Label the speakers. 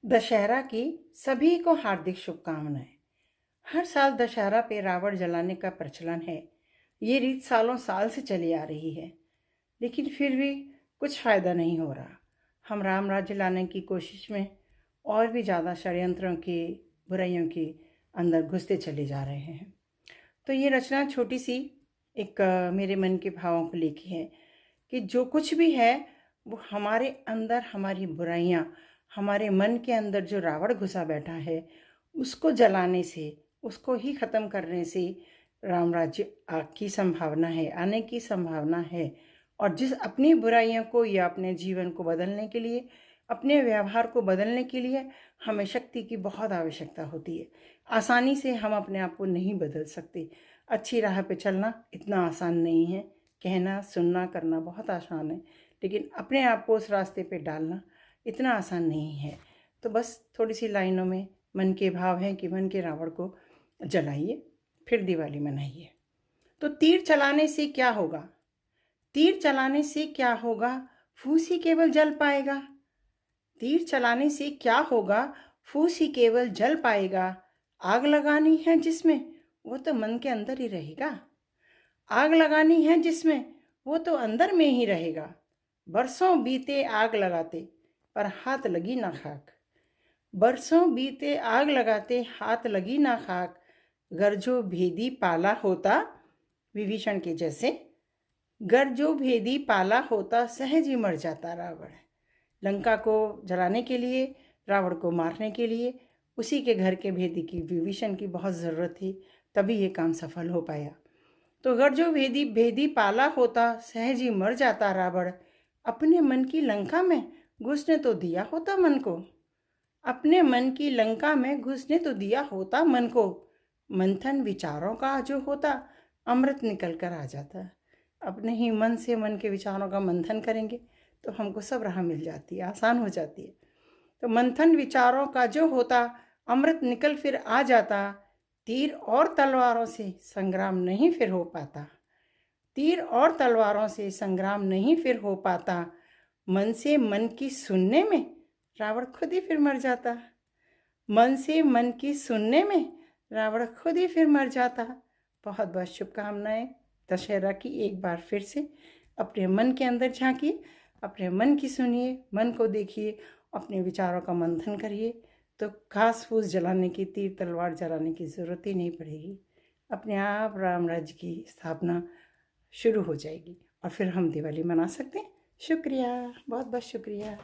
Speaker 1: दशहरा की सभी को हार्दिक शुभकामनाएं। हर साल दशहरा पे रावण जलाने का प्रचलन है। ये रीत सालों साल से चली आ रही है, लेकिन फिर भी कुछ फ़ायदा नहीं हो रहा। हम राम राज्य लाने की कोशिश में और भी ज़्यादा षड्यंत्रों की, बुराइयों के अंदर घुसते चले जा रहे हैं। तो ये रचना छोटी सी एक मेरे मन के भावों को लेके है कि जो कुछ भी है वो हमारे अंदर, हमारी बुराइयां, हमारे मन के अंदर जो रावण घुसा बैठा है, उसको जलाने से, उसको ही ख़त्म करने से राम राज्य की संभावना है, आने की संभावना है। और जिस अपनी बुराइयों को या अपने जीवन को बदलने के लिए, अपने व्यवहार को बदलने के लिए हमें शक्ति की बहुत आवश्यकता होती है। आसानी से हम अपने आप को नहीं बदल सकते। अच्छी राह पे चलना इतना आसान नहीं है। कहना, सुनना, करना बहुत आसान है, लेकिन अपने आप को उस रास्ते पे डालना इतना आसान नहीं है। तो बस थोड़ी सी लाइनों में मन के भाव हैं कि मन के रावण को जलाइए, फिर दिवाली मनाइए। तो तीर चलाने से क्या होगा? तीर चलाने से क्या होगा? फूस ही केवल जल पाएगा। तीर चलाने से क्या होगा? फूस ही केवल जल पाएगा। आग लगानी है जिसमें, वो तो मन के अंदर ही रहेगा। आग लगानी है जिसमें, वो तो अंदर में ही रहेगा। बरसों बीते आग लगाते, पर हाथ लगी ना खाक। बरसों बीते आग लगाते, हाथ लगी ना खाक। घर जो भेदी पाला होता, विभीषण के जैसे, घर जो भेदी पाला होता, सहज ही मर जाता रावण। लंका को जलाने के लिए, रावण को मारने के लिए उसी के घर के भेदी की, विभीषण की बहुत ज़रूरत थी, तभी ये काम सफल हो पाया। तो अगर जो भेदी भेदी पाला होता, सहज ही मर जाता रावण। अपने मन की लंका में घुसने तो दिया होता मन को। अपने मन की लंका में घुसने तो दिया होता मन को। मंथन विचारों का जो होता, अमृत निकल कर आ जाता। अपने ही मन से मन के विचारों का मंथन करेंगे तो हमको सब राह मिल जाती है, आसान हो जाती है। तो मंथन विचारों का जो होता, अमृत निकल फिर आ जाता। तीर और तलवारों से संग्राम नहीं फिर हो पाता। तीर और तलवारों से संग्राम नहीं फिर हो पाता। मन से मन की सुनने में रावण खुद ही फिर मर जाता। मन से मन की सुनने में रावण खुद ही फिर मर जाता। बहुत बहुत शुभकामनाएं दशहरा की। एक बार फिर से अपने मन के अंदर झांकिए, अपने मन की सुनिए, मन को देखिए, अपने विचारों का मंथन करिए, तो घास फूस जलाने की, तीर तलवार जलाने की ज़रूरत ही नहीं पड़ेगी। अपने आप राम राज्य की स्थापना शुरू हो जाएगी और फिर हम दिवाली मना सकते हैं। शुक्रिया, बहुत बहुत शुक्रिया।